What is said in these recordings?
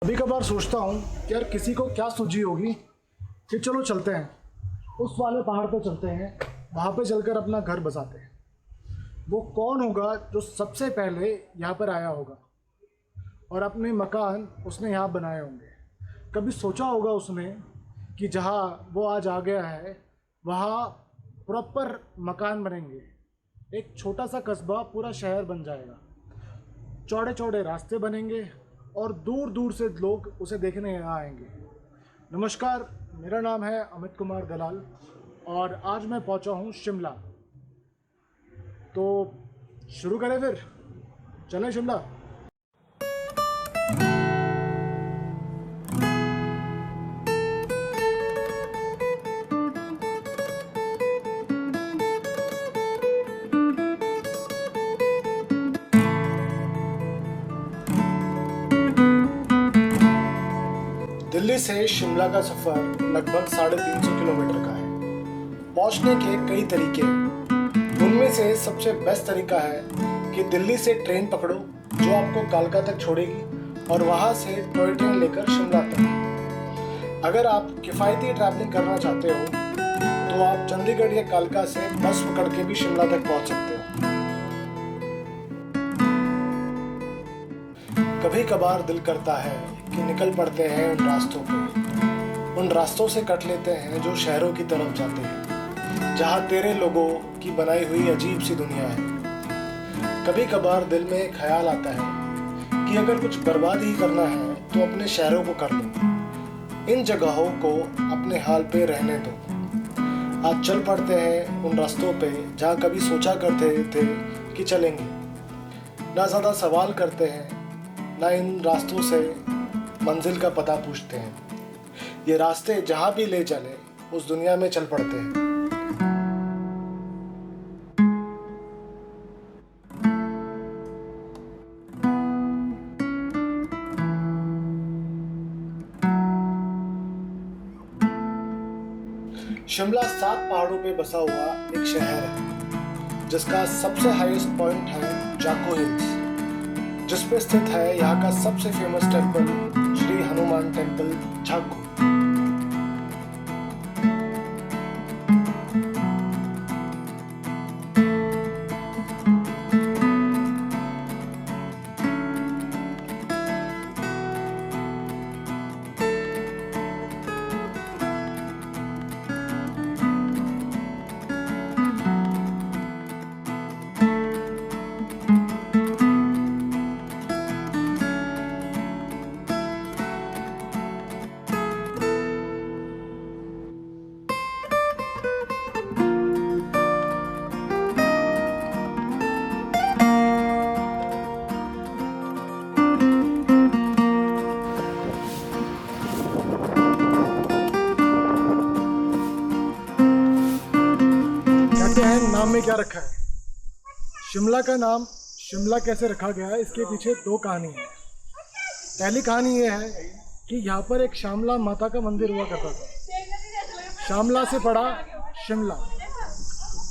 कभी कभार सोचता हूँ कि यार किसी को क्या सूझी होगी कि चलो चलते हैं उस वाले पहाड़ पे चलते हैं, वहाँ पे चलकर अपना घर बसाते हैं। वो कौन होगा जो सबसे पहले यहाँ पर आया होगा और अपने मकान उसने यहाँ बनाए होंगे। कभी सोचा होगा उसने कि जहाँ वो आज आ गया है वहाँ प्रॉपर मकान बनेंगे, एक छोटा सा कस्बा पूरा शहर बन जाएगा, चौड़े चौड़े रास्ते बनेंगे और दूर दूर से लोग उसे देखने यहाँ आएंगे। नमस्कार, मेरा नाम है अमित कुमार दलाल और आज मैं पहुँचा हूँ शिमला। तो शुरू करें फिर, चलें शिमला। दिल्ली से शिमला का सफ़र लगभग 350 किलोमीटर का है। पहुंचने के कई तरीके हैं। उनमें से सबसे बेस्ट तरीका है कि दिल्ली से ट्रेन पकड़ो जो आपको कालका तक छोड़ेगी और वहां से टॉय ट्रेन लेकर शिमला तक। अगर आप किफ़ायती ट्रैवलिंग करना चाहते हो तो आप चंडीगढ़ या कालका से बस पकड़ के भी शिमला तक पहुंच सकते हो। कभी कभार दिल करता है कि निकल पड़ते हैं उन रास्तों से कट लेते हैं जो शहरों की तरफ जाते हैं, जहाँ तेरे लोगों की बनाई हुई अजीब सी दुनिया है। कभी कभार दिल में एक ख्याल आता है कि अगर कुछ बर्बाद ही करना है तो अपने शहरों को कर लो, इन जगहों को अपने हाल पे रहने दो। आज चल पड़ते हैं उन रास्तों पे जहाँ कभी सोचा करते थे कि चलेंगे। ना ज़्यादा सवाल करते हैं, ना इन रास्तों से मंजिल का पता पूछते हैं। ये रास्ते जहाँ भी ले चले उस दुनिया में चल पड़ते हैं। शिमला 7 पहाड़ों पे बसा हुआ एक शहर है जिसका सबसे हाईएस्ट पॉइंट है जाको हिल्स, जिस पे स्थित है यहाँ का सबसे famous temple Shri Hanuman temple जाको। कहते हैं नाम में क्या रखा है। शिमला का नाम शिमला कैसे रखा गया है, इसके पीछे 2 कहानी है। पहली कहानी ये है कि यहाँ पर एक श्यामला माता का मंदिर हुआ करता था। श्यामला से पड़ा शिमला।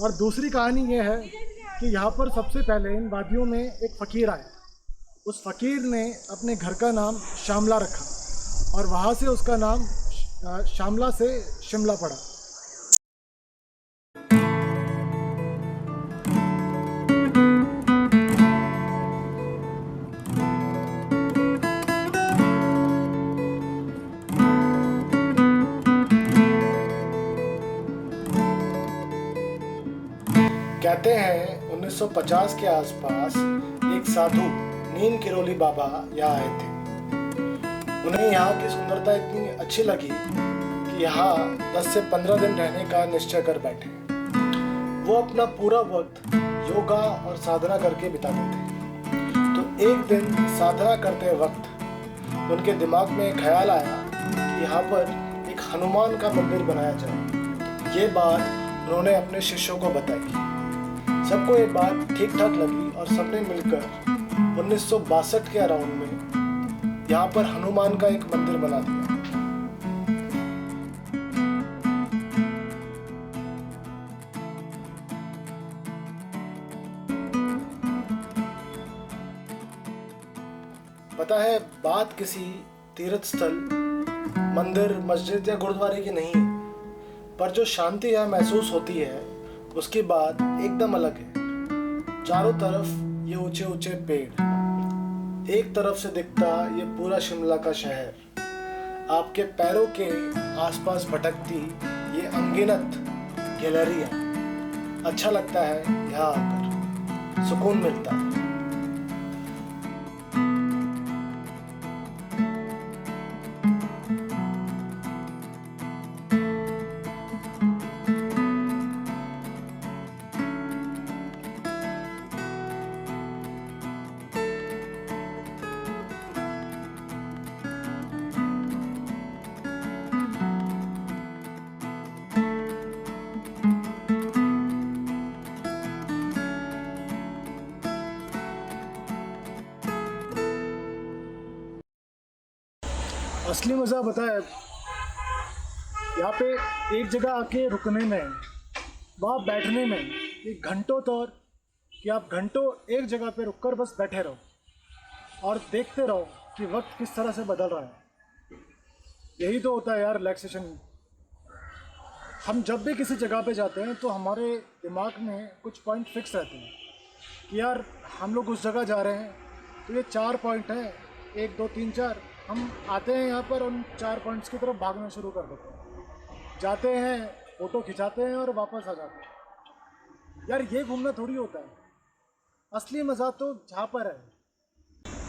और दूसरी कहानी ये है कि यहाँ पर सबसे पहले इन वादियों में एक फ़कीर आया। उस फ़कीर ने अपने घर का नाम श्यामला रखा और वहाँ से उसका नाम श्यामला से शिमला पड़ा। कहते हैं 1950 के आसपास एक साधु नीम किरोली बाबा यहाँ आए थे। उन्हें यहाँ की सुंदरता इतनी अच्छी लगी कि यहाँ 10 से 15 दिन रहने का निश्चय कर बैठे। वो अपना पूरा वक्त योगा और साधना करके बिताते थे। तो एक दिन साधना करते वक्त उनके दिमाग में ख्याल आया कि यहाँ पर एक हनुमान का मंदिर बनाया जाए। ये बात उन्होंने अपने शिष्यों को बताई। सबको ये बात ठीक ठाक लगी और सबने मिलकर 1962 के अराउंड में यहाँ पर हनुमान का एक मंदिर बना दिया। पता है, बात किसी तीर्थ स्थल, मंदिर, मस्जिद या गुरुद्वारे की नहीं, पर जो शांति यहाँ महसूस होती है उसकी बात एकदम अलग है। चारों तरफ ये ऊंचे ऊंचे पेड़, एक तरफ से दिखता ये पूरा शिमला का शहर, आपके पैरों के आसपास भटकती ये अनगिनत गैलरियाँ। अच्छा लगता है यहाँ आकर, सुकून मिलता है। असली मज़ा पता है यहाँ पे एक जगह आके रुकने में, वहाँ बैठने में, ये घंटों तौर कि आप घंटों एक जगह पे रुककर बस बैठे रहो और देखते रहो कि वक्त किस तरह से बदल रहा है। यही तो होता है यार रिलैक्सेशन। हम जब भी किसी जगह पे जाते हैं तो हमारे दिमाग में कुछ पॉइंट फिक्स रहते हैं कि यार हम लोग उस जगह जा रहे हैं तो ये 4 पॉइंट हैं, 1 2 3 4। हम आते हैं यहाँ पर उन 4 पॉइंट्स की तरफ भागना शुरू कर देते हैं, जाते हैं, फ़ोटो खिंचाते हैं और वापस आ जाते हैं। यार ये घूमना थोड़ी होता है। असली मज़ा तो जहाँ पर है,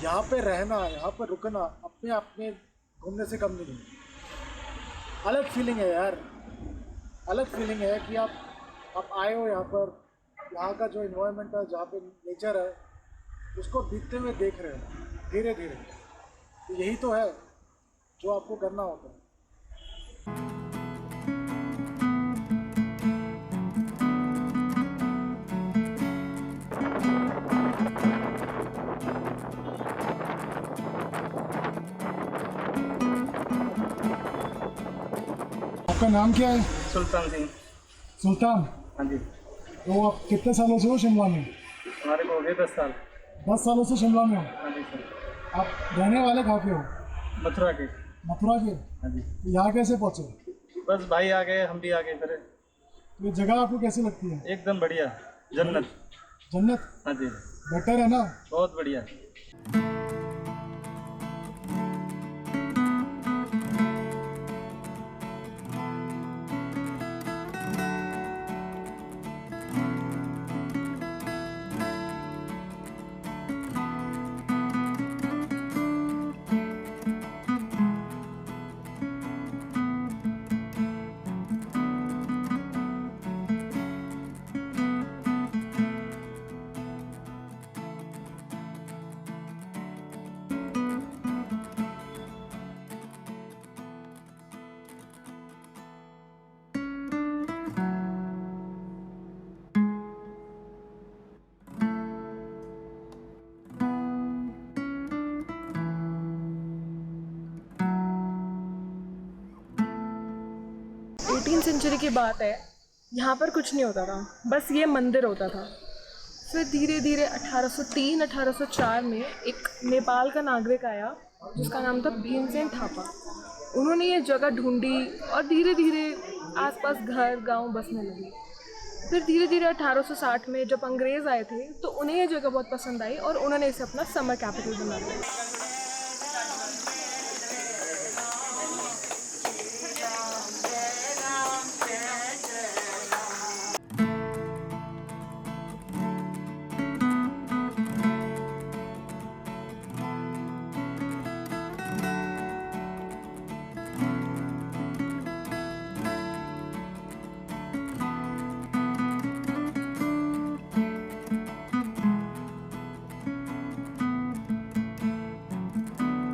यहाँ पे रहना, यहाँ पर रुकना अपने आप में घूमने से कम नहीं है। अलग फीलिंग है यार, अलग फीलिंग है कि आप आए हो यहाँ पर, यहाँ का जो इन्वायरमेंट है, जहाँ पे नेचर है, उसको बीतते हुए देख रहे हो धीरे धीरे। तो यही तो है जो आपको करना होता है। आपका नाम क्या है? सुल्तान सिंह। सुल्तान। हाँ जी। तो आप कितने सालों से हो शिमला में? हमारे को हो गए 10 साल। 10 सालों से शिमला में हो? हाँ जी सर। आप रहने वाले कहाँ के हो? मथुरा के। मथुरा के? हाँ जी। यहाँ कैसे पहुँचे? बस भाई आ गए, हम भी आ गए फिर। ये जगह आपको कैसी लगती है? एकदम बढ़िया, जन्नत। जन्नत? हाँ जी। बेटर है ना? बहुत बढ़िया। सेंचुरी की बात है, यहाँ पर कुछ नहीं होता था, बस ये मंदिर होता था। फिर धीरे धीरे 1803-1804 में एक नेपाल का नागरिक आया जिसका नाम था भीमसेन थापा। उन्होंने ये जगह ढूंढी और धीरे धीरे आसपास घर गांव बसने लगे। फिर धीरे धीरे 1860 में जब अंग्रेज़ आए थे तो उन्हें ये जगह बहुत पसंद आई और उन्होंने इसे अपना समर कैपिटल बना दिया।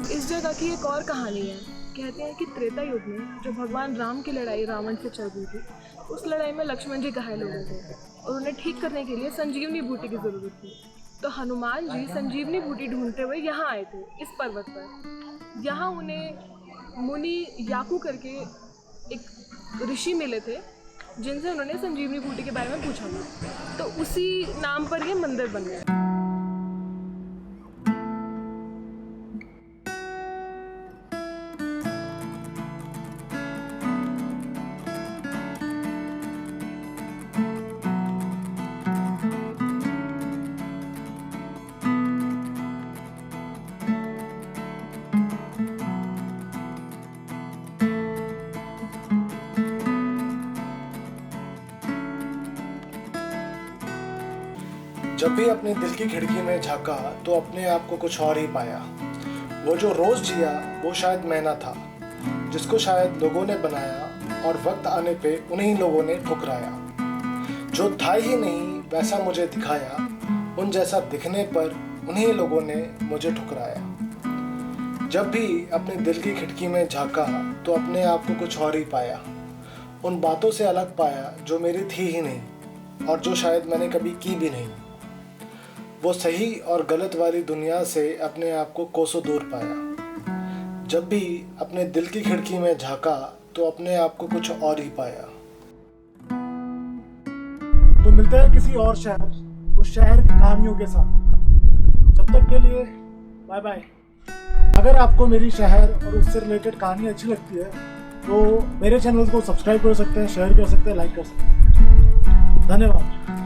इस जगह की एक और कहानी है। कहते हैं कि त्रेता युग में जो भगवान राम की लड़ाई रावण से चल रही थी, उस लड़ाई में लक्ष्मण जी घायल हो गए थे और उन्हें ठीक करने के लिए संजीवनी बूटी की ज़रूरत थी। तो हनुमान जी संजीवनी बूटी ढूंढते हुए यहाँ आए थे, इस पर्वत पर। यहाँ उन्हें मुनि याकू करके एक ऋषि मिले थे जिनसे उन्होंने संजीवनी बूटी के बारे में पूछा था। तो उसी नाम पर ये मंदिर बन गया। जब भी अपने दिल की खिड़की में झांका तो अपने आप को कुछ और ही पाया। वो जो रोज़ जिया वो शायद मैं ना था, जिसको शायद लोगों ने बनाया और वक्त आने पे उन्हीं लोगों ने ठुकराया। जो था ही नहीं वैसा मुझे दिखाया, उन जैसा दिखने पर उन्हीं लोगों ने मुझे ठुकराया। जब भी अपने दिल की खिड़की में झांका तो अपने आप को कुछ और ही पाया। उन बातों से अलग पाया जो मेरी थी ही नहीं और जो शायद मैंने कभी की भी नहीं। वो सही और गलत वाली दुनिया से अपने आप को कोसों दूर पाया। जब भी अपने दिल की खिड़की में झांका तो अपने आप को कुछ और ही पाया। तो मिलते हैं किसी और शहर, उस शहर की कहानियों के साथ। जब तक के लिए बाय बाय। अगर आपको मेरी शहर और उससे रिलेटेड कहानी अच्छी लगती है तो मेरे चैनल को सब्सक्राइब कर सकते हैं, शेयर कर सकते हैं, लाइक कर सकते हैं। धन्यवाद।